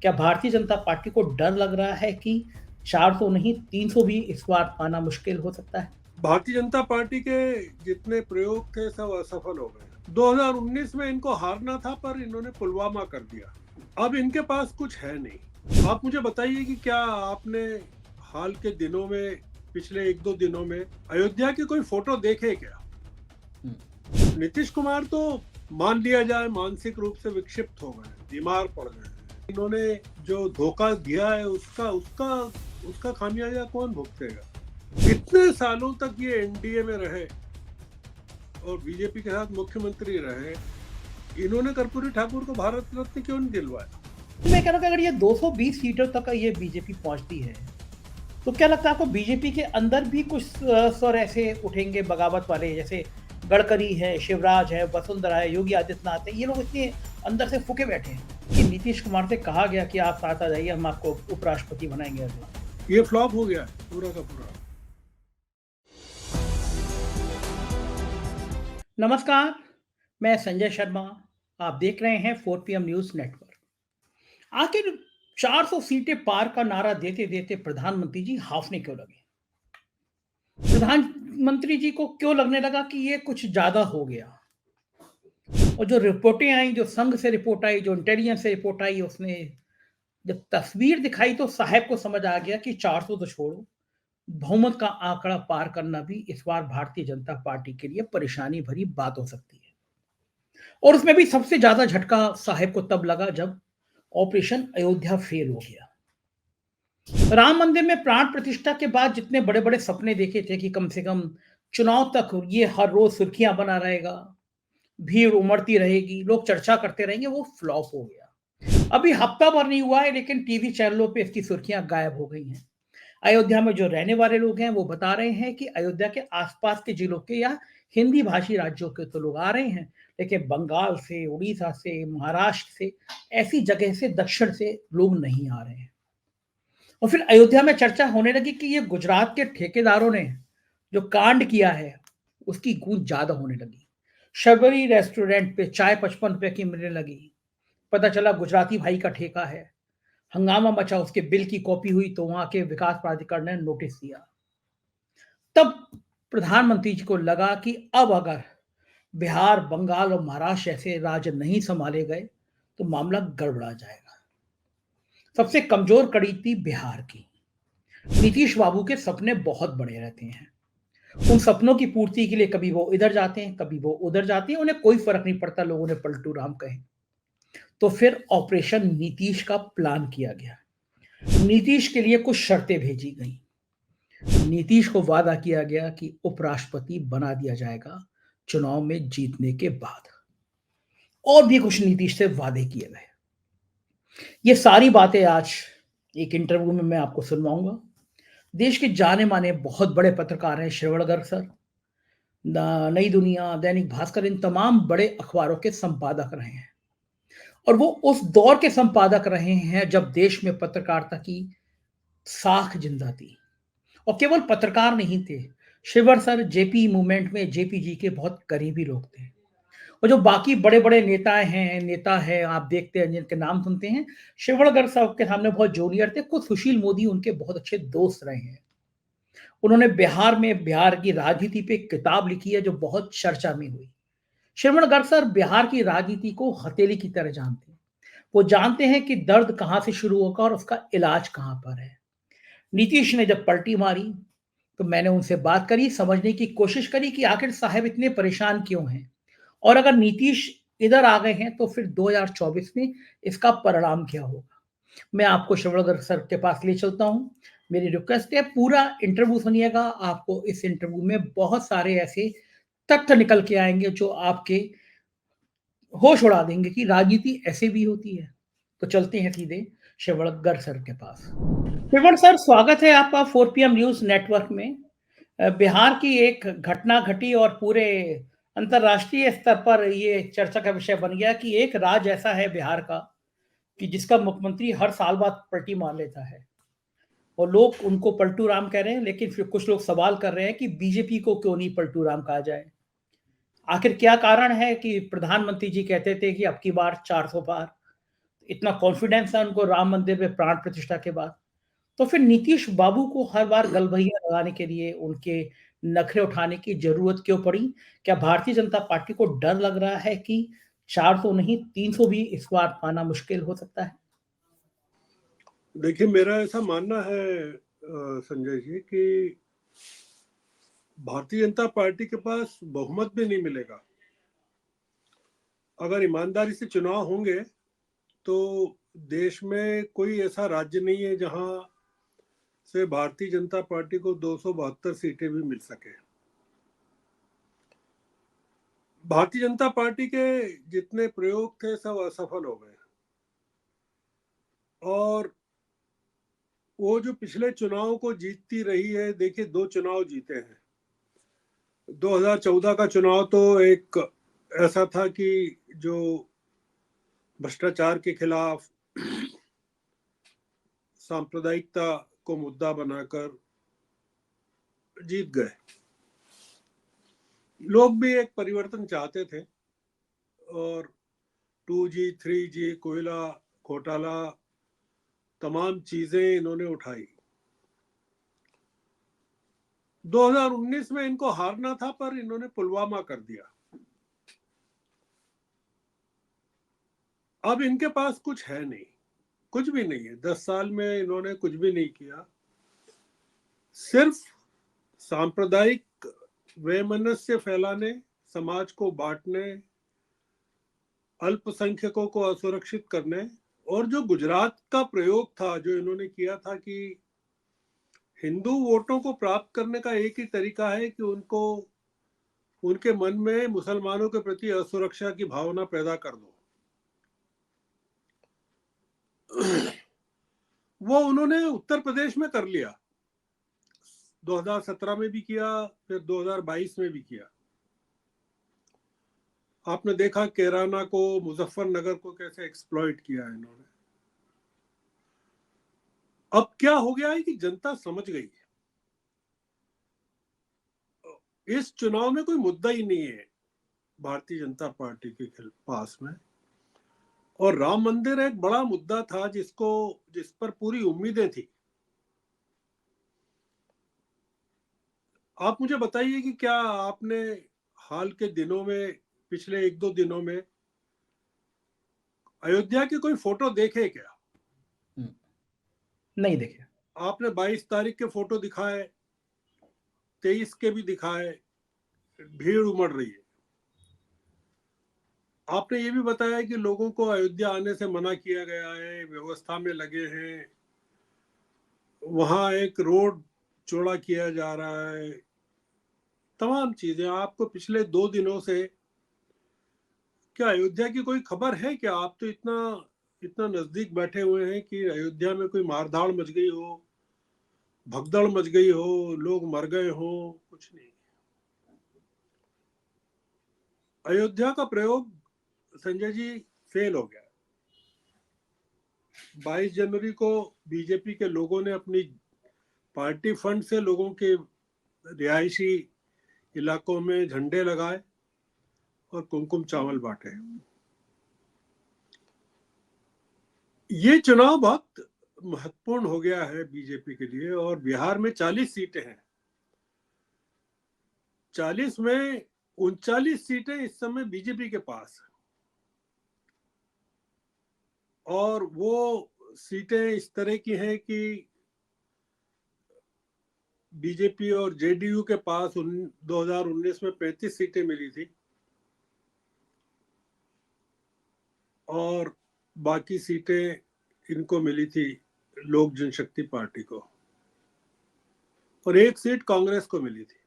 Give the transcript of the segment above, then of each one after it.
क्या भारतीय जनता पार्टी को डर लग रहा है कि 400 नहीं 300 भी इस बार पाना मुश्किल हो सकता है? भारतीय जनता पार्टी के जितने प्रयोग थे सब असफल हो गए। 2019 में इनको हारना था पर इन्होंने पुलवामा कर दिया। अब इनके पास कुछ है नहीं। आप मुझे बताइए कि क्या आपने हाल के दिनों में, पिछले एक दो दिनों में अयोध्या की कोई फोटो देखे क्या? नीतीश कुमार तो मान लिया जाए मानसिक रूप से विक्षिप्त हो गए, बीमार पड़ गए। इन्होंने जो धोखा दिया है उसका उसका उसका खामियाजा कौन भुगतेगा? इतने सालों तक ये एनडीए में रहे और बीजेपी के साथ मुख्यमंत्री रहे, इन्होंने कर्पूरी ठाकुर को भारत रत्न क्यों नहीं दिलवाया? मैं कह रहा हूँ कि अगर ये 220 सीटों तक ये बीजेपी पहुंचती है तो क्या लगता है आपको बीजेपी के अंदर भी कुछ स्वर ऐसे उठेंगे बगावत वाले, जैसे गडकरी है, शिवराज है, वसुंधरा है, योगी आदित्यनाथ है, ये लोग इतने अंदर से फूके बैठे हैं कि नीतीश कुमार से कहा गया कि आप साथ आ जाइए, हम आपको उपराष्ट्रपति बनाएंगे अगला। ये फ्लॉप हो गया पूरा का पूरा। नमस्कार, मैं संजय शर्मा। आप देख रहे हैं 4 पीएम न्यूज नेटवर्क। आखिर 400 सीटें पार का नारा देते देते प्रधानमंत्री जी हाफने क्यों लगे? प्रधानमंत्री जी को क्यों लगने लगा कि ये कुछ ज्यादा हो गया? और जो रिपोर्टें आई, जो संघ से रिपोर्ट आई, जो इंटेलिजेंस से रिपोर्ट आई, उसने जब तस्वीर दिखाई तो साहब को समझ आ गया कि 400 तो छोड़ो, बहुमत का आंकड़ा पार करना भी इस बार भारतीय जनता पार्टी के लिए परेशानी भरी बात हो सकती है। और उसमें भी सबसे ज्यादा झटका साहब को तब लगा जब ऑपरेशन अयोध्या फेल हो गया। राम मंदिर में प्राण प्रतिष्ठा के बाद जितने बड़े बड़े सपने देखे थे कि कम से कम चुनाव तक ये हर रोज सुर्खियां बना रहेगा, भीड़ उमड़ती रहेगी, लोग चर्चा करते रहेंगे, वो फ्लॉप हो गया। अभी हफ्ता भर नहीं हुआ है लेकिन टीवी चैनलों पे इसकी सुर्खियां गायब हो गई हैं। अयोध्या में जो रहने वाले लोग हैं वो बता रहे हैं कि अयोध्या के आसपास के जिलों के या हिंदी भाषी राज्यों के तो लोग आ रहे हैं, लेकिन बंगाल से, उड़ीसा से, महाराष्ट्र से, ऐसी जगह से, दक्षिण से लोग नहीं आ रहे हैं। और फिर अयोध्या में चर्चा होने लगी कि ये गुजरात के ठेकेदारों ने जो कांड किया है उसकी गूंज ज्यादा होने लगी। शबरी रेस्टोरेंट पे चाय 55 रुपए की मिलने लगी, पता चला गुजराती भाई का ठेका है। हंगामा मचा, उसके बिल की कॉपी हुई तो वहां के विकास प्राधिकरण ने नोटिस दिया। तब प्रधानमंत्री जी को लगा कि अब अगर बिहार, बंगाल और महाराष्ट्र ऐसे राज्य नहीं संभाले गए तो मामला गड़बड़ा जाएगा। सबसे कमजोर कड़ी थी बिहार की। नीतीश बाबू के सपने बहुत बड़े रहते हैं। उन सपनों की पूर्ति के लिए कभी वो इधर जाते हैं, कभी वो उधर जाते हैं, उन्हें कोई फर्क नहीं पड़ता लोगों ने पलटू राम कहे। तो फिर ऑपरेशन नीतीश का प्लान किया गया। नीतीश के लिए कुछ शर्तें भेजी गई। नीतीश को वादा किया गया कि उपराष्ट्रपति बना दिया जाएगा चुनाव में जीतने के बाद। और भी कुछ नीतीश से वादे किए गए। ये सारी बातें आज एक इंटरव्यू में मैं आपको सुनवाऊंगा। देश के जाने माने बहुत बड़े पत्रकार हैं श्रवणगर सर, नई दुनिया, दैनिक भास्कर, इन तमाम बड़े अखबारों के संपादक रहे हैं। और वो उस दौर के संपादक रहे हैं जब देश में पत्रकारिता की साख जिंदा थी। और केवल पत्रकार नहीं थे, शिवर सर जेपी मूवमेंट में जेपी जी के बहुत करीबी लोग थे। और जो बाकी बड़े बड़े नेता हैं, आप देखते हैं जिनके नाम सुनते हैं, शिवड़कर साहब के सामने बहुत जूनियर थे। खुद सुशील मोदी उनके बहुत अच्छे दोस्त रहे हैं। उन्होंने बिहार की राजनीति पे एक किताब लिखी है जो बहुत चर्चा में हुई। श्रवणगढ़ सर बिहार की राजनीति को हथेली की तरह जानते हैं। वो जानते हैं कि दर्द कहां से शुरू होगा और उसका इलाज कहां पर है। नीतीश ने जब पलटी मारी तो मैंने उनसे बात करी, समझने की कोशिश करी कि आखिर साहब इतने परेशान क्यों हैं, और अगर नीतीश इधर आ गए हैं तो फिर 2024 में इसका परिणाम क्या होगा। मैं आपको श्रवणगढ़ सर के पास ले चलता हूँ। मेरी रिक्वेस्ट है पूरा इंटरव्यू सुनिएगा। आपको इस इंटरव्यू में बहुत सारे ऐसे तथ्य निकल के आएंगे जो आपके होश उड़ा देंगे कि राजनीति ऐसे भी होती है। तो चलते हैं सीधे श्रवणगढ़ सर के पास। श्रवण सर, स्वागत है आपका 4 पीएम न्यूज नेटवर्क में। बिहार की एक घटना घटी और पूरे अंतरराष्ट्रीय स्तर पर ये चर्चा का विषय बन गया कि एक राज्य ऐसा है बिहार का कि जिसका मुख्यमंत्री हर साल बाद पलटी मार लेता है। और लोग उनको पलटू राम कह रहे हैं, लेकिन फिर कुछ लोग सवाल कर रहे हैं कि बीजेपी को क्यों नहीं पलटू राम कहा जाए। आखिर क्या कारण है कि प्रधानमंत्री जी कहते थे कि अब की बार 400 पार, इतना कॉन्फिडेंस है उनको राम मंदिर में प्राण प्रतिष्ठा के बाद। तो फिर नीतीश बाबू को हर बार गलभैया लगाने के लिए उनके नखरे उठाने की ज़रूरत क्यों पड़ी? क्या भारतीय जनता पार्टी को डर लग रहा है कि 400 नहीं 300 भी इस बार पाना मुश्किल हो सकता है? देखिए, मेरा ऐसा मानना है संजय जी कि भारतीय जनता पार्टी के पास बहुमत भी नहीं मिलेगा। अगर ईमानदारी से चुनाव होंगे तो देश में कोई ऐसा राज्य नहीं है जहां से भारतीय जनता पार्टी को 272 सीटें भी मिल सके। भारतीय जनता पार्टी के जितने प्रयोग थे सब असफल हो गए और वो जो पिछले चुनाव को जीतती रही है, देखिए 2 चुनाव जीते हैं। 2014 का चुनाव तो एक ऐसा था कि जो भ्रष्टाचार के खिलाफ सांप्रदायिकता को मुद्दा बनाकर जीत गए। लोग भी एक परिवर्तन चाहते थे और 2G 3G कोयला घोटाला तमाम चीजें इन्होंने उठाई। 2019 में इनको हारना था पर इन्होंने पुलवामा कर दिया। अब इनके पास कुछ है नहीं, कुछ भी नहीं है। 10 साल में इन्होंने कुछ भी नहीं किया, सिर्फ सांप्रदायिक वैमनस्य फैलाने, समाज को बांटने, अल्पसंख्यकों को असुरक्षित करने, और जो गुजरात का प्रयोग था जो इन्होंने किया था कि हिंदू वोटों को प्राप्त करने का एक ही तरीका है कि उनको उनके मन में मुसलमानों के प्रति असुरक्षा की भावना पैदा कर दो। वो उन्होंने उत्तर प्रदेश में कर लिया, 2017 में भी किया, फिर 2022 में भी किया। आपने देखा कैराना को, मुजफ्फरनगर को कैसे एक्सप्लॉइट किया है इन्होंने। अब क्या हो गया है कि जनता समझ गई है, इस चुनाव में कोई मुद्दा ही नहीं है भारतीय जनता पार्टी के पास में, और राम मंदिर एक बड़ा मुद्दा था जिस पर पूरी उम्मीदें थी। आप मुझे बताइए कि क्या आपने हाल के दिनों में, पिछले 1-2 दिनों में अयोध्या के कोई फोटो देखे क्या? नहीं देखे। आपने 22 तारीख के फोटो दिखाए, 23 के भी दिखाए, भीड़ उमड़ रही है। आपने ये भी बताया कि लोगों को अयोध्या आने से मना किया गया है, व्यवस्था में लगे हैं, वहां एक रोड चौड़ा किया जा रहा है, तमाम चीजें। आपको पिछले 2 दिनों से क्या अयोध्या की कोई खबर है क्या? आप तो इतना इतना नजदीक बैठे हुए हैं कि अयोध्या में कोई मारधाड़ मच गई हो, भगदड़ मच गई हो, लोग मर गए हो? कुछ नहीं। अयोध्या का प्रयोग संजय जी फेल हो गया। 22 जनवरी को बीजेपी के लोगों ने अपनी पार्टी फंड से लोगों के रिहायशी इलाकों में झंडे लगाए और कुमकुम चावल बांटे। ये चुनाव बहुत महत्वपूर्ण हो गया है बीजेपी के लिए, और बिहार में 40 सीटें हैं। 40 में 39 सीटें इस समय बीजेपी के पास है, और वो सीटें इस तरह की हैं कि बीजेपी और जेडीयू के पास 2019 में 35 सीटें मिली थी और बाकी सीटें इनको मिली थी लोक जनशक्ति पार्टी को, और एक सीट कांग्रेस को मिली थी।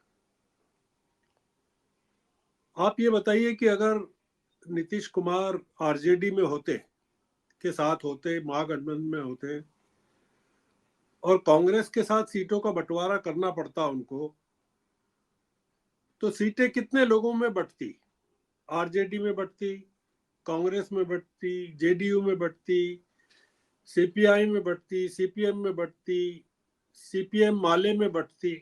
आप ये बताइए कि अगर नीतीश कुमार आरजेडी में होते, के साथ होते, महागठबंधन में होते, और कांग्रेस के साथ सीटों का बंटवारा करना पड़ता उनको, तो सीटें कितने लोगों में बंटती? आरजेडी में बंटती, कांग्रेस में बंटती, जेडीयू में बंटती, सीपीआई में बंटती, सीपीएम में बंटती, सीपीएम माले में बंटती।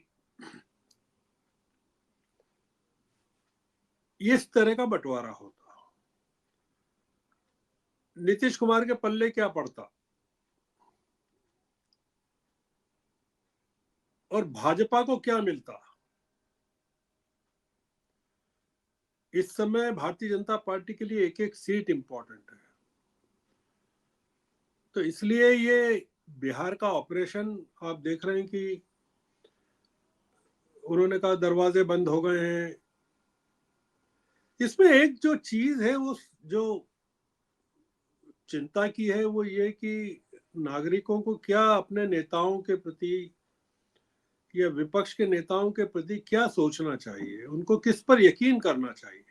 इस तरह का बंटवारा होता। नीतीश कुमार के पल्ले क्या पड़ता और भाजपा को क्या मिलता। इस समय भारतीय जनता पार्टी के लिए एक एक सीट इंपॉर्टेंट है। तो इसलिए ये बिहार का ऑपरेशन आप देख रहे हैं कि उन्होंने कहा दरवाजे बंद हो गए हैं। इसमें एक जो चीज है वो जो चिंता की है वो ये कि नागरिकों को क्या अपने नेताओं के प्रति या विपक्ष के नेताओं के प्रति क्या सोचना चाहिए, उनको किस पर यकीन करना चाहिए।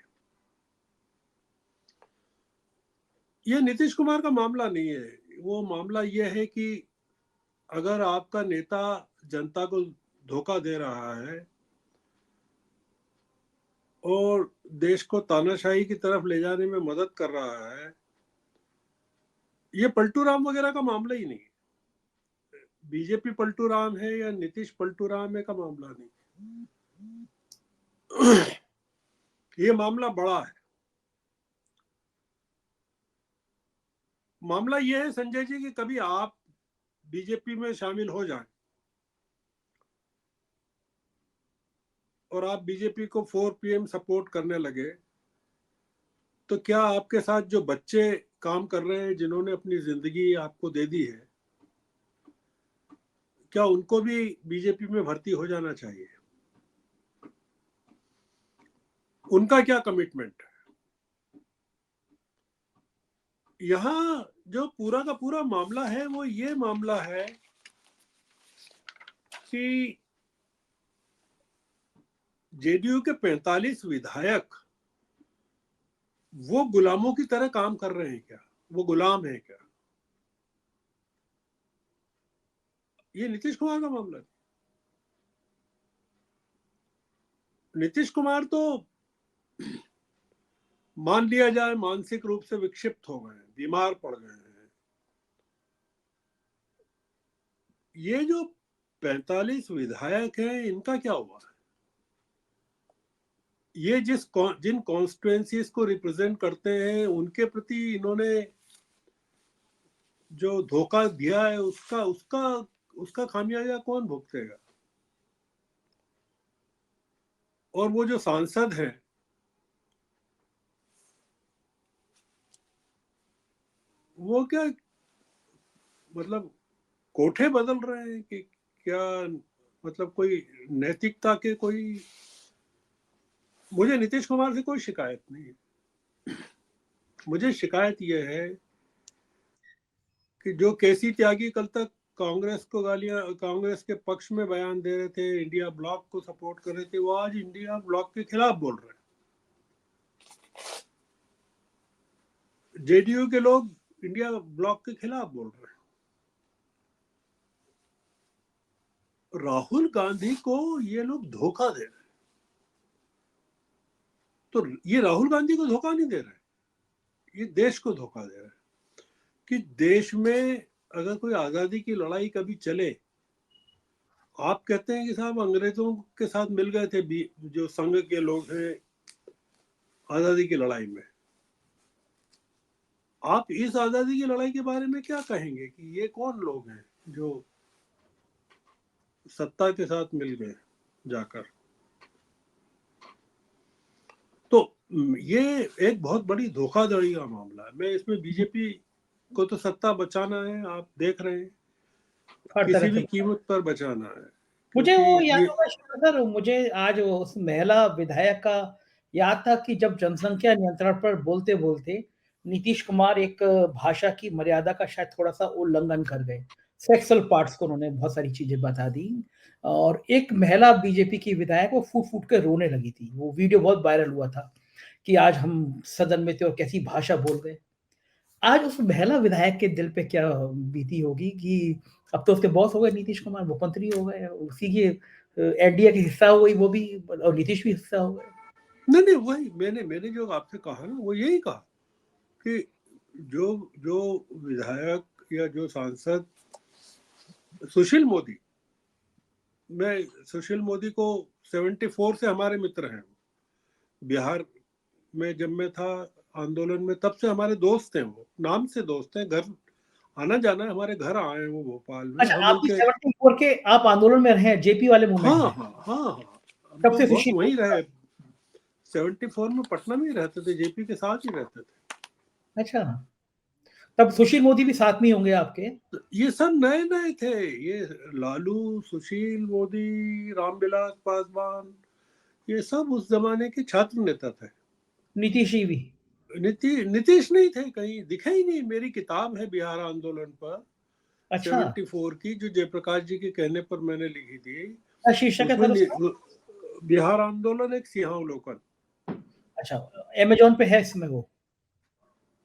ये नीतीश कुमार का मामला नहीं है। वो मामला ये है कि अगर आपका नेता जनता को धोखा दे रहा है और देश को तानाशाही की तरफ ले जाने में मदद कर रहा है, ये पलटू राम वगैरह का मामला ही नहीं। बीजेपी पलटू राम है या नीतीश पलटू राम है का मामला नहीं। ये मामला बड़ा है। मामला ये है संजय जी कि कभी आप बीजेपी में शामिल हो जाएं और आप बीजेपी को 4 PM सपोर्ट करने लगे तो क्या आपके साथ जो बच्चे काम कर रहे हैं जिन्होंने अपनी जिंदगी आपको दे दी है, क्या उनको भी बीजेपी में भर्ती हो जाना चाहिए? उनका क्या कमिटमेंट है? यहाँ जो पूरा का पूरा मामला है वो ये मामला है कि जेडीयू के 45 विधायक वो गुलामों की तरह काम कर रहे हैं क्या? वो गुलाम है क्या? ये नीतीश कुमार का मामला है। नीतीश कुमार तो मान लिया जाए मानसिक रूप से विक्षिप्त हो गए हैं, बीमार पड़ गए हैं। ये जो 45 विधायक हैं इनका क्या हुआ है? ये जिन कॉन्स्टिट्युएंसीज को रिप्रेजेंट करते हैं उनके प्रति इन्होंने जो धोखा दिया है उसका उसका उसका खामियाजा कौन भुगतेगा? और वो जो सांसद हैं वो क्या मतलब कोठे बदल रहे हैं कि क्या? मतलब कोई नैतिकता के कोई, मुझे नीतीश कुमार से कोई शिकायत नहीं है। मुझे शिकायत यह है कि जो केसी त्यागी कल तक कांग्रेस को गालियां, कांग्रेस के पक्ष में बयान दे रहे थे, इंडिया ब्लॉक को सपोर्ट कर रहे थे, वो आज इंडिया ब्लॉक के खिलाफ बोल रहे हैं। जेडीयू के लोग इंडिया ब्लॉक के खिलाफ बोल रहे हैं। राहुल गांधी को ये लोग धोखा दे रहे हैं। तो ये राहुल गांधी को धोखा नहीं दे रहे, ये देश को धोखा दे रहे हैं कि देश में अगर कोई आजादी की लड़ाई कभी चले, आप कहते हैं कि साहब अंग्रेजों के साथ मिल गए थे जो संघ के लोग हैं आजादी की लड़ाई में, आप इस आजादी की लड़ाई के बारे में क्या कहेंगे कि ये कौन लोग हैं जो सत्ता के साथ मिल गए जाकर? तो ये एक बहुत बड़ी धोखाधड़ी का मामला है। मैं इसमें बीजेपी को तो सत्ता बचाना है, आप देख रहे हैं, हर तरह किसी से भी कीमत पर बचाना है। मुझे क्योंकि वो याद ये होगा सर, मुझे आज उस महिला विधायक का याद था कि जब जनसंख्या नियंत्रण पर बोलते-बोलते नीतीश कुमार एक भाषा की मर्यादा का शायद थोड़ा-सा उल्लंघन कर गए। सेक्सुअल पार्ट्स को उन्होंने बहुत सारी चीज़ें बता दी और एक महिला बीजेपी की विधायक वो फूट-फूट के रोने लगी थी। वो वीडियो बहुत वायरल हुआ था कि आज हम सदन में थे और कैसी भाषा बोल गए। आज उस महिला विधायक के दिल पे क्या बीती होगी कि अब तो उसके बॉस हो गए नीतीश कुमार, मुख्यमंत्री हो गए, उसी के एनडीए का हिस्सा हो गई वो भी और नीतीश भी हिस्सा हो गए। नहीं, वही मैंने जो आपसे कहा ना वो यही कहा कि जो जो विधायक या जो सांसद सुशील मोदी, मैं सुशील मोदी को 74 से हमारे मित्र हैं। बिहार में जब मैं था आंदोलन में, तब से हमारे दोस्त हैं, वो नाम से दोस्त हैं, घर आना जाना है, हमारे घर आए हैं वो भोपाल में, अच्छा, हम आप भी उनके 74 के आप आंदोलन में रहे हैं, जेपी वाले मूवमेंट हाँ में? हाँ हाँ हाँ, हम तब तो से बहुत सुशील वहीं मोदी रहे, 74 में पटना में ही रहते थे, जेपी के साथ ही रहते थे। अच्छा, तब सुशील मोदी भी साथ में ही होंगे आपके? तो ये सब नए नए थे, ये लालू, सुशील मोदी, रामविलास पासवान, ये सब उस जमाने के छात्र नेता थे। नीतीश जी भी? नीतीश नहीं थे, कहीं दिखे ही नहीं। मेरी किताब है बिहार आंदोलन पर, अच्छा, 74 की, जो जयप्रकाश जी के कहने पर मैंने लिखी थी। क्या शीर्षक है उसमें सर उसका? बिहार आंदोलन एक सिंहावलोकन। अच्छा, अमेज़न पे है इसमें वो?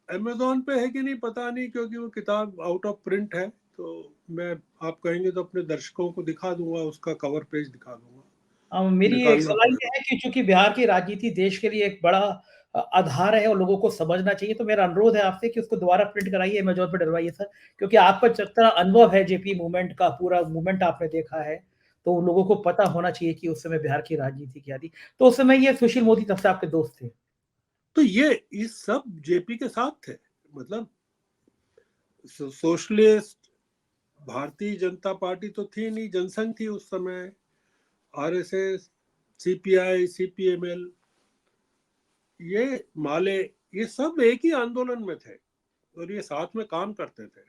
अमेजोन पे है कि नहीं पता नहीं, क्योंकि वो किताब आउट ऑफ प्रिंट है। तो मैं, आप कहेंगे तो अपने दर्शकों को दिखा दूंगा, उसका कवर पेज दिखा दूंगा, मेरी एक निकालना सलाह ये पड़ेगा। है कि चूँकि बिहार की राजनीति देश के लिए एक बड़ा आधार है और लोगों को समझना चाहिए, तो मेरा अनुरोध है आपसे कि उसको दोबारा प्रिंट कराइए, अमेज़न पे डलवाइए सर। क्योंकि आपका जितना अनुभव है जेपी मूवमेंट का, पूरा मूवमेंट आपने देखा है, तो लोगों को पता होना चाहिए कि उस समय बिहार की राजनीति क्या थी। तो उस समय ये सुशील मोदी तब से आपके दोस्त थे? तो ये सब जेपी के साथ थे, मतलब सोशलिस्ट, भारतीय जनता पार्टी तो थी नहीं, जनसंघ थी उस समय, आरएसएस, सीपीआई, सीपीएमएल, ये माले, ये सब एक ही आंदोलन में थे और ये साथ में काम करते थे।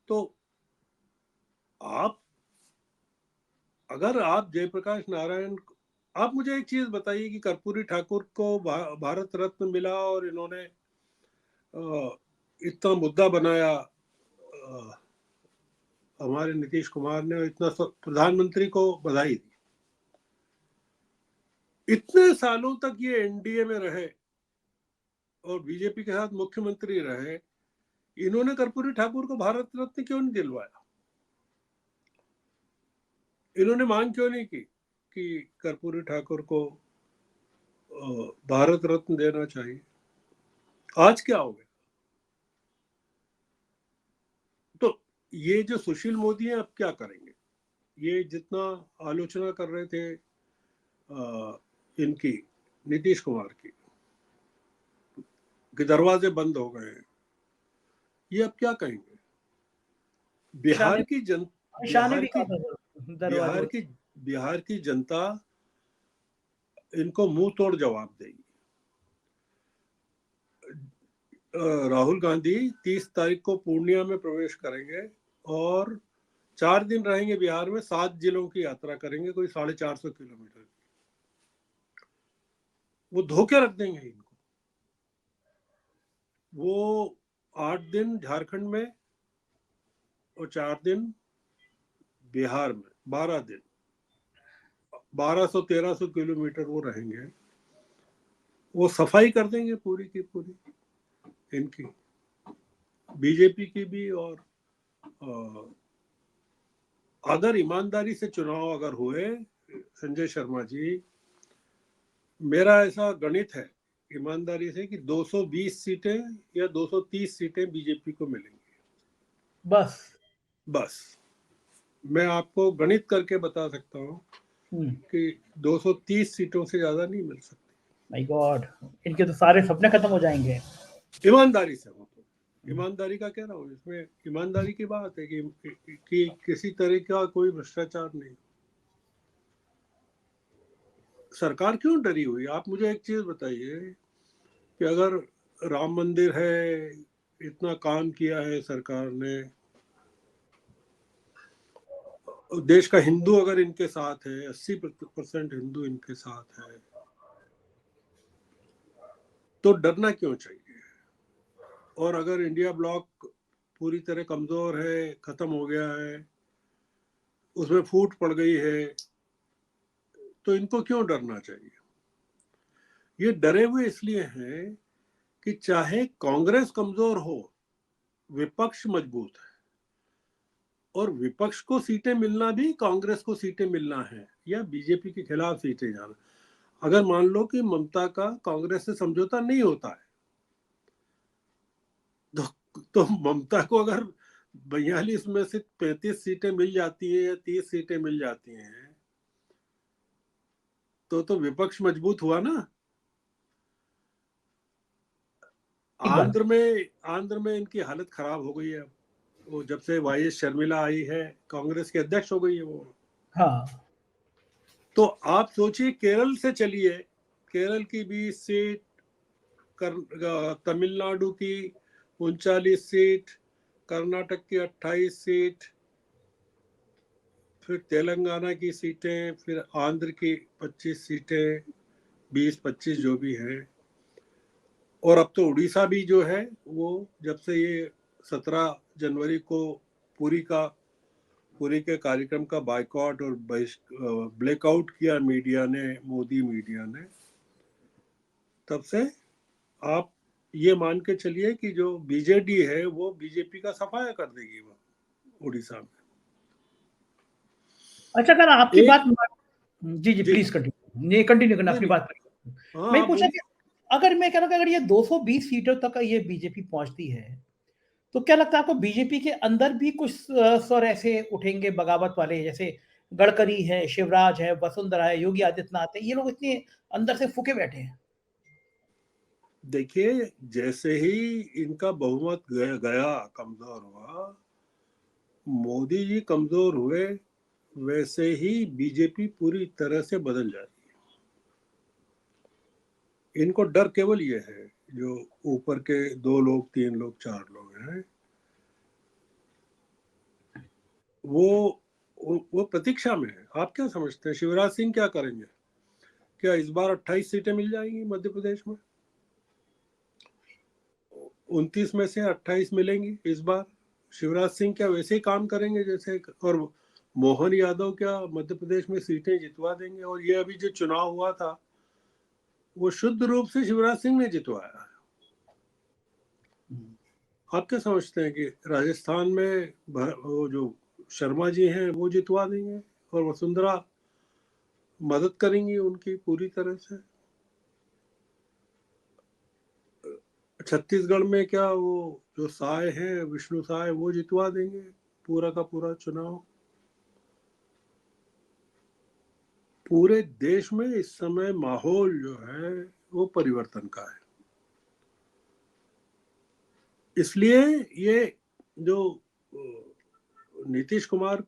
तो आप, अगर आप जयप्रकाश नारायण, आप मुझे एक चीज बताइए कि कर्पूरी ठाकुर को भारत रत्न मिला और इन्होंने इतना मुद्दा बनाया, हमारे नीतीश कुमार ने इतना प्रधानमंत्री को बधाई दी, इतने सालों तक ये एनडीए में रहे और बीजेपी के साथ मुख्यमंत्री रहे, इन्होंने कर्पूरी ठाकुर को भारत रत्न क्यों नहीं दिलवाया? इन्होंने मांग क्यों नहीं की कि कर्पूरी ठाकुर को भारत रत्न देना चाहिए? आज क्या हो गया? तो ये जो सुशील मोदी है, अब क्या करेंगे? ये जितना आलोचना कर रहे थे इनकी, नीतीश कुमार की, कि दरवाजे बंद हो गए हैं, ये अब क्या कहेंगे? शाह बिहार ने की जन शाह ने बिहार भी की कहा था सर, दरवाजे। बिहार की बिहार की जनता इनको मुंह तोड़ जवाब देगी। राहुल गांधी 30 तारीख को पूर्णिया में प्रवेश करेंगे और 4 दिन रहेंगे बिहार में, 7 जिलों की यात्रा करेंगे, कोई 450 किलोमीटर। वो धोखे रख देंगे इनको। वो 8 दिन झारखंड में और 4 दिन बिहार में, 12 दिन, 1200-1300 किलोमीटर वो रहेंगे। वो सफाई कर देंगे पूरी की पूरी, इनकी, बीजेपी की भी। और अगर ईमानदारी से चुनाव अगर हुए, संजय शर्मा जी, मेरा ऐसा गणित है ईमानदारी से कि 220 सीटें या 230 सीटें बीजेपी को मिलेंगी, बस। बस। मैं आपको गणित करके बता सकता हूँ कि 230 सीटों से ज्यादा नहीं मिल सकती। माय गॉड, इनके तो सारे सपने खत्म हो जाएंगे। ईमानदारी से हो तो, ईमानदारी का कह रहा हूँ, इसमें ईमानदारी की बात है कि किसी तरह का कोई भ्रष्टाचार नहीं। सरकार क्यों डरी हुई? आप मुझे एक चीज बताइए कि अगर राम मंदिर है, इतना काम किया है सरकार ने, देश का हिंदू अगर इनके साथ है, 80% हिंदू इनके साथ है, तो डरना क्यों चाहिए? और अगर इंडिया ब्लॉक पूरी तरह कमजोर है, खत्म हो गया है, उसमें फूट पड़ गई है, तो इनको क्यों डरना चाहिए? ये डरे हुए इसलिए हैं कि चाहे कांग्रेस कमजोर हो, विपक्ष मजबूत है, और विपक्ष को सीटें मिलना भी कांग्रेस को सीटें मिलना है या बीजेपी के खिलाफ सीटें जाना। अगर मान लो कि ममता का कांग्रेस से समझौता नहीं होता है, तो ममता को अगर 42 में से 35 सीटें मिल जाती हैं या 30 सीटें मिल जाती हैं, तो विपक्ष मजबूत हुआ ना। ठीक बात है। आंध्र में इनकी हालत खराब हो गई है। वो जब से वाईएस शर्मिला आई है, कांग्रेस के अध्यक्ष हो गई है वो। हाँ, तो आप सोचिए, केरल से चलिए, केरल की 20 सीट, तमिलनाडु की 39 सीट, कर्नाटक की 28 सीट, फिर तेलंगाना की सीटें, फिर आंध्र की 25 सीटें, 20-25 जो भी हैं, और अब तो उड़ीसा भी जो है वो, जब से ये 17 जनवरी को पूरी के कार्यक्रम का बाइकआउट और ब्लैकआउट किया मीडिया ने, मोदी मीडिया ने, तब से आप ये मान के चलिए कि जो बीजेडी है वो बीजेपी का सफाया कर देगी वो उड़ीसा में। अच्छा, अगर आपकी एक बात जी, जी, जी प्लीज़ कंटिन्यू। ये कंटिन्यू करना नहीं अपनी नहीं, बात। हाँ मैं ये आप पूछा बोलिए। कि अगर मैं कह रहा हूँ कि अगर ये 220 सीटों तक ये बीजेपी पहुँचती है, तो क्या लगता है आपको बीजेपी के अंदर भी कुछ स्वर ऐसे उठेंगे बगावत वाले, जैसे गडकरी है, शिवराज है, वसुंधरा है, योगी आदित्यनाथ है, ये लोग इतने अंदर से फूके बैठे हैं? देखिए, जैसे ही इनका बहुमत गया, कमजोर हुआ, मोदी जी कमजोर हुए, वैसे ही बीजेपी पूरी तरह से बदल जाती है। इनको डर केवल ये है, जो ऊपर के 2 लोग, 3 लोग, 4 लोग हैं, वो वो प्रतीक्षा में है। आप क्या समझते हैं शिवराज सिंह क्या करेंगे? क्या इस बार 28 सीटें मिल जाएंगी मध्य प्रदेश में? 29 में से 28 मिलेंगी इस बार? शिवराज सिंह क्या वैसे ही काम करेंगे जैसे, और मोहन यादव क्या मध्य प्रदेश में सीटें जितवा देंगे? और ये अभी जो चुनाव हुआ था, वो शुद्ध रूप से शिवराज सिंह ने जितवाया। आप क्या समझते हैं कि राजस्थान में वो जो शर्मा जी हैं वो जितवा देंगे, और वसुंधरा मदद करेंगी उनकी पूरी तरह से? छत्तीसगढ़ में क्या वो जो साय है, विष्णु साय, वो जितवा देंगे पूरा का पूरा चुनाव? पूरे देश में इस समय माहौल जो है वो परिवर्तन का है। इसलिए ये जो नीतीश कुमार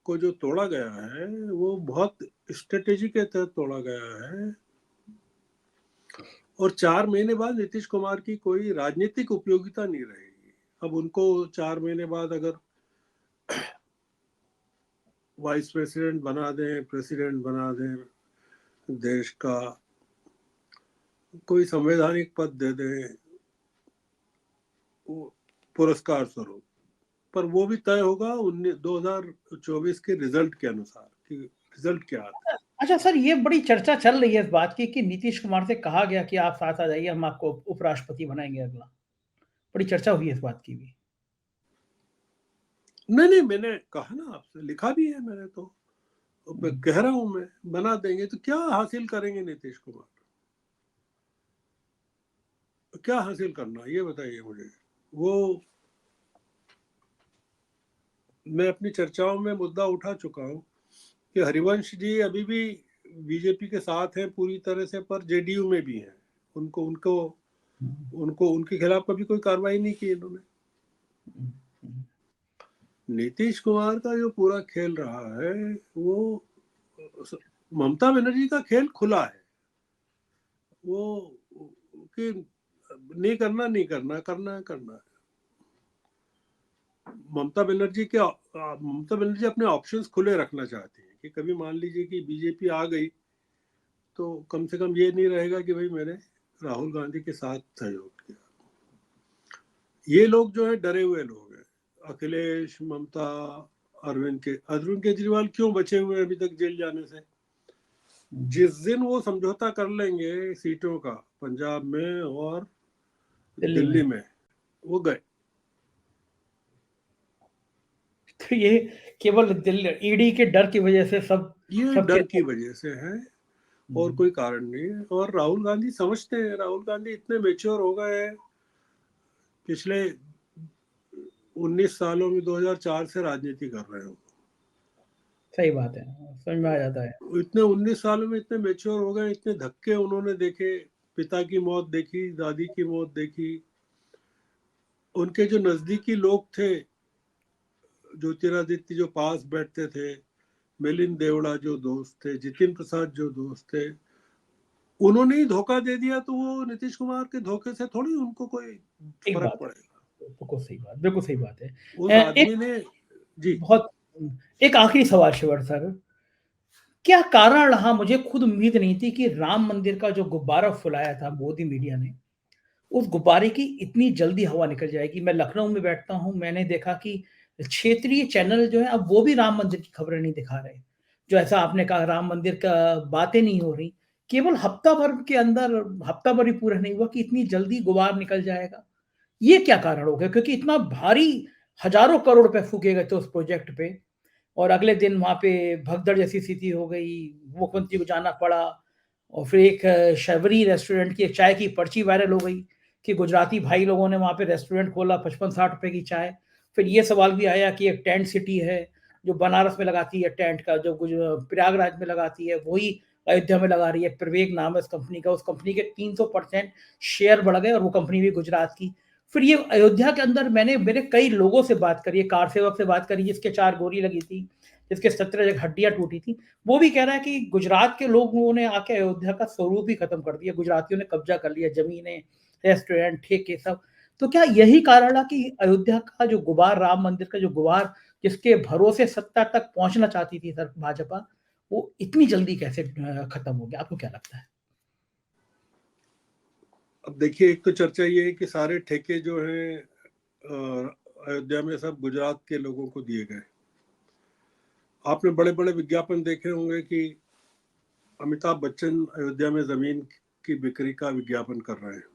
को जो तोड़ा गया है, वो बहुत स्ट्रेटेजी के तहत तोड़ा गया है। और 4 महीने बाद नीतीश कुमार की कोई राजनीतिक उपयोगिता नहीं रहेगी। अब उनको 4 महीने बाद अगर वाइस प्रेसिडेंट बना दें, प्रेसिडेंट बना दें देश का, कोई संवैधानिक पद दे दें पुरस्कार स्वरूप, पर वो भी तय होगा 2024 के रिजल्ट के अनुसार कि रिजल्ट क्या आता है। अच्छा सर, ये बड़ी चर्चा चल रही है इस बात की कि नीतीश कुमार से कहा गया कि आप साथ आ जाइए, हम आपको उपराष्ट्रपति बनाएँगे अगला। बड़ी चर्चा हुई है इस बात की भी। नहीं नहीं, मैंने कहा ना आपसे, लिखा भी है मैंने तो। मैं हुँ। कह रहा हूं, मैं बना देंगे तो क्या हासिल करेंगे नीतीश कुमार? क्या हासिल करना, ये बताइए मुझे। वो, मैं अपनी चर्चाओं में मुद्दा उठा चुका हूं कि हरिवंश जी अभी भी बीजेपी के साथ हैं पूरी तरह से, पर जेडीयू में भी हैं। उनको उनको उनको उनके खिलाफ कभी कोई कार्रवाई नहीं की इन्होंने। नीतीश कुमार का जो पूरा खेल रहा है, वो ममता बनर्जी का खेल खुला है। वो कि नहीं करना, नहीं करना, करना है, करना है। ममता बनर्जी अपने ऑप्शंस खुले रखना चाहती है कि कभी मान लीजिए कि बीजेपी आ गई, तो कम से कम ये नहीं रहेगा कि भाई मैंने राहुल गांधी के साथ सहयोग किया। ये लोग जो है डरे हुए लोग हैं। अखिलेश, ममता, अरविंद केजरीवाल क्यों बचे हुए हैं अभी तक जेल जाने से? जिस दिन वो समझौता कर लेंगे सीटों का, पंजाब में और दिल्ली में, वो गए। तो ये केवल ईडी के डर की वजह से ये सब डर कहते की हैं। वजह से है, और कोई कारण नहीं है। और राहुल गांधी समझते हैं, राहुल गांधी इतने मेच्योर हो गए हैं। पिछले 19 सालों में 2004 से राजनीति कर रहे हो, सही बात है, समझ में आ जाता है। इतने 19 सालों में इतने मेच्योर हो गए, इतने धक्के उन्होंने देखे, पिता की मौत देखी, दादी की मौत देखी, उनके जो नजदीकी लोग थे, ज्योतिरादित्य जो पास बैठते थे, मिलिंद देवड़ा जो दोस्त थे, जितिन प्रसाद जो दोस्त थे, उन्होंने ही धोखा दे दिया, तो वो नीतीश कुमार के धोखे से थोड़ी उनको कोई ठीक फर्क बात है। पड़ेगा। बिल्कुल सही बात है। उस एक आदमी ने जी बहुत एक आखिरी सवाल शिवर सर, क्या कारण रहा, मुझे खुद उम्मीद नहीं थी कि राम मंदिर का जो गुब्बारा फुलाया था मोदी मीडिया ने, उस गुब्बारे की इतनी जल्दी हवा निकल जाएगी। मैं लखनऊ में बैठता हूँ, मैंने देखा कि क्षेत्रीय चैनल जो है अब वो भी राम मंदिर की खबरें नहीं दिखा रहे। जो ऐसा आपने कहा राम मंदिर का बातें नहीं हो रही। केवल हफ्ता भर के अंदर, हफ्ता भर भी पूरा नहीं हुआ कि इतनी जल्दी गुबार निकल जाएगा। ये क्या कारण हो गया? क्योंकि इतना भारी हज़ारों करोड़ रुपए फूके गए थे उस प्रोजेक्ट पे और अगले दिन वहाँ पे भगदड़ जैसी स्थिति हो गई, मुख्यमंत्री को जाना पड़ा और फिर एक शबरी रेस्टोरेंट की एक चाय की पर्ची वायरल हो गई कि गुजराती भाई लोगों ने वहाँ पे रेस्टोरेंट खोला 55-60 रुपए की चाय। फिर ये सवाल भी आया कि एक टेंट सिटी है, जो बनारस में लगाती है टेंट का, जो प्रयागराज में लगाती है, वही अयोध्या में लगा रही है। प्रवेग नाम है उस कंपनी का, उस कंपनी के 300% शेयर बढ़ गए और वो कंपनी भी गुजरात की। फिर ये अयोध्या के अंदर मैंने मेरे कई लोगों से बात करी है, कार सेवक से बात करी जिसके 4 गोली लगी थी, जिसके 17 जगह हड्डियां टूटी थी। वो भी कह रहा है कि गुजरात के लोगों ने आके अयोध्या का स्वरूप ही खत्म कर दिया, गुजरातियों ने कब्जा कर लिया, जमीनें, रेस्टोरेंट, ठेके सब। तो क्या यही कारण है कि अयोध्या का जो गुबार, राम मंदिर का जो गुबार, जिसके भरोसे सत्ता तक पहुंचना चाहती थी सर भाजपा, वो इतनी जल्दी कैसे खत्म हो गया? आपको क्या लगता है? अब देखिए, एक तो चर्चा ये है कि सारे ठेके जो हैं अयोध्या में सब गुजरात के लोगों को दिए गए। आपने बड़े बड़े विज्ञापन देखे होंगे कि अमिताभ बच्चन अयोध्या में जमीन की बिक्री का विज्ञापन कर रहे हैं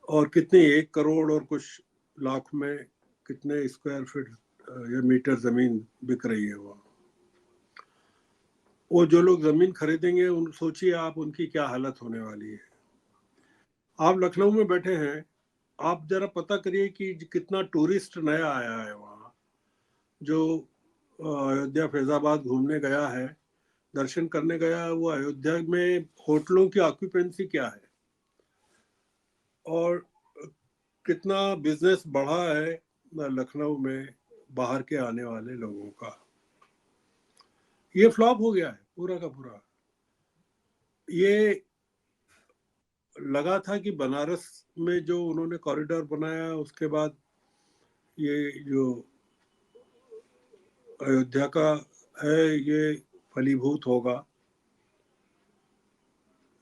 और कितने 1 करोड़ और कुछ लाख में कितने स्क्वायर फीट या मीटर जमीन बिक रही है वहाँ। वो जो लोग जमीन खरीदेंगे, उन सोचिए आप उनकी क्या हालत होने वाली है। आप लखनऊ में बैठे हैं, आप जरा पता करिए कि कितना टूरिस्ट नया आया है वहाँ, जो अयोध्या फैजाबाद घूमने गया है, दर्शन करने गया है, वो अयोध्या में होटलों की ऑक्यूपेंसी क्या है और कितना बिजनेस बढ़ा है लखनऊ में बाहर के आने वाले लोगों का। ये फ्लॉप हो गया है पूरा का पूरा। ये लगा था कि बनारस में जो उन्होंने कॉरिडोर बनाया, उसके बाद ये जो अयोध्या का है ये फलीभूत होगा।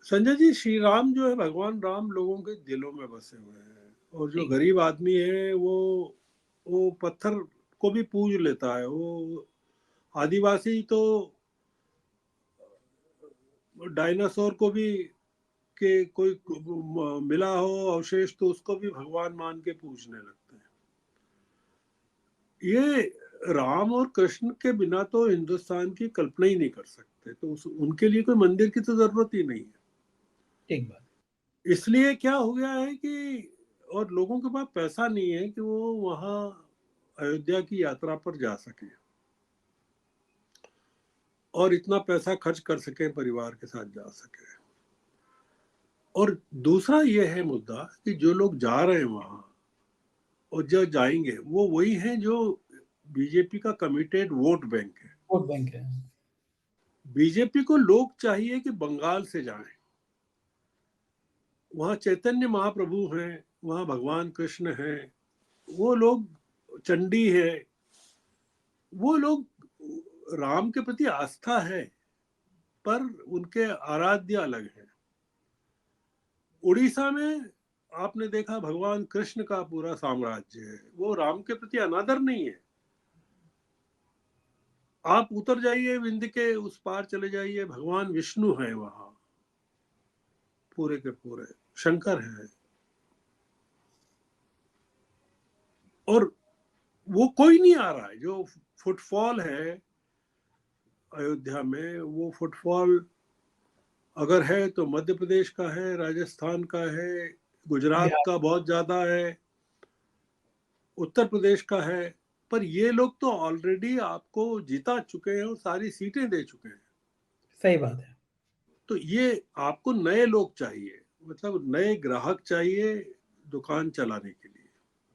संजय जी, श्री राम जो है, भगवान राम लोगों के दिलों में बसे हुए हैं और जो ठीक बात। गरीब आदमी है वो पत्थर को भी पूज लेता है। वो आदिवासी तो डायनासोर को भी के कोई मिला हो अवशेष तो उसको भी भगवान मान के पूजने लगते हैं। ये राम और कृष्ण के बिना तो हिंदुस्तान की कल्पना ही नहीं कर सकते, तो उनके लिए कोई मंदिर की तो जरूरत ही नहीं है। ठीक बात। इसलिए क्या हो गया है कि और लोगों के पास पैसा नहीं है कि वो वहां अयोध्या की यात्रा पर जा सके और इतना पैसा खर्च कर सके, परिवार के साथ जा सके। और दूसरा ये है मुद्दा कि जो लोग जा रहे हैं वहां और जो जाएंगे वो वही हैं जो बीजेपी का कमिटेड वोट बैंक है। वोट बैंक है। बीजेपी को लोग चाहिए कि बंगाल से जाएं, वहाँ चैतन्य महाप्रभु हैं, वहाँ भगवान कृष्ण हैं, वो लोग चंडी है, वो लोग राम के प्रति आस्था है पर उनके आराध्य अलग है। उड़ीसा में आपने देखा भगवान कृष्ण का पूरा साम्राज्य है, वो राम के प्रति अनादर नहीं है। आप उतर जाइए विंध्य के उस पार चले जाइए, भगवान विष्णु है वहां, पूरे के पूरे शंकर है। और वो कोई नहीं आ रहा है। जो फुटफॉल है अयोध्या में, वो फुटफॉल अगर है तो मध्य प्रदेश का है, राजस्थान का है, गुजरात बिहार। का बहुत ज्यादा है, उत्तर प्रदेश का है। पर ये लोग तो ऑलरेडी आपको जिता चुके हैं और सारी सीटें दे चुके हैं। सही बात है। तो ये आपको नए लोग चाहिए, मतलब नए ग्राहक चाहिए दुकान चलाने के लिए,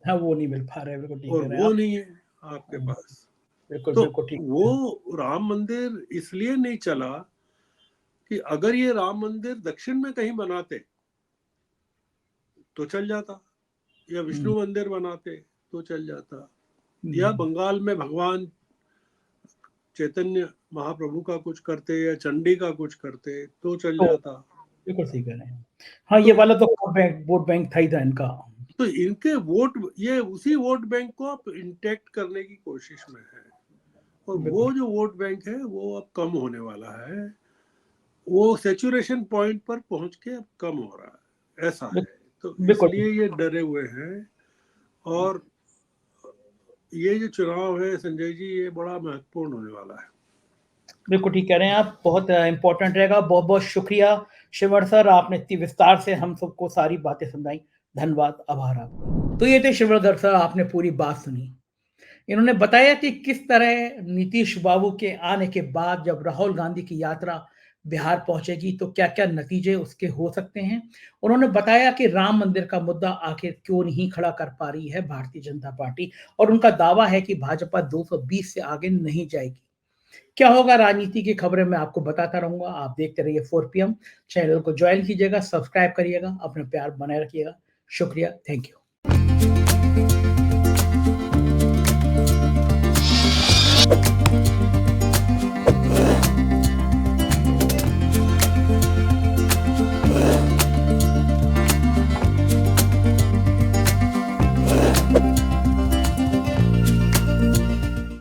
हाँ, वो नहीं मिल पा रहे, बिल्कुल ठीक और कह रहे हैं वो आप। नहीं है आपके पास। बिल्कुल, तो बिल्कुल ठीक कह रहे हैं। वो राम मंदिर इसलिए नहीं चला कि अगर ये राम मंदिर दक्षिण में कहीं बनाते तो चल जाता, या विष्णु मंदिर बनाते तो चल जाता, या बंगाल में भगवान चैतन्य महाप्रभु का कुछ करते या चंडी का कुछ करते तो चल तो जाता। बिल्कुल सही कह रहे हैं। हाँ, ये तो वाला तो वोट बैंक था ही था इनका। तो इनके वोट, ये उसी वोट बैंक को आप इंटैक्ट करने की कोशिश में है, और बिल्कुल, वो जो वोट बैंक है वो अब कम होने वाला है, वो सेचुरेशन पॉइंट पर पहुंच के अब कम हो रहा है, ऐसा है। तो बिल्कुल इसलिए ये डरे हुए हैं, और ये जो चुनाव है संजय जी, ये बड़ा महत्वपूर्ण होने वाला है। बिल्कुल ठीक कह रहे हैं आप, बहुत इंपॉर्टेंट रहेगा। बहुत बहुत शुक्रिया शिवर सर, आपने इतनी विस्तार से हम सबको सारी बातें समझाई। धन्यवाद, आभार आपका। तो ये थे शिवरधर सर, आपने पूरी बात सुनी। इन्होंने बताया कि किस तरह नीतीश बाबू के आने के बाद जब राहुल गांधी की यात्रा बिहार पहुंचेगी तो क्या क्या नतीजे उसके हो सकते हैं। उन्होंने बताया कि राम मंदिर का मुद्दा आखिर क्यों नहीं खड़ा कर पा रही है भारतीय जनता पार्टी, और उनका दावा है कि भाजपा 220 से आगे नहीं जाएगी। क्या होगा राजनीति की खबरें मैं आपको बताता रहूंगा। आप देखते रहिए 4 PM। चैनल को ज्वाइन कीजिएगा, सब्सक्राइब करिएगा, अपना प्यार बनाए रखिएगा। शुक्रिया, थैंक यू।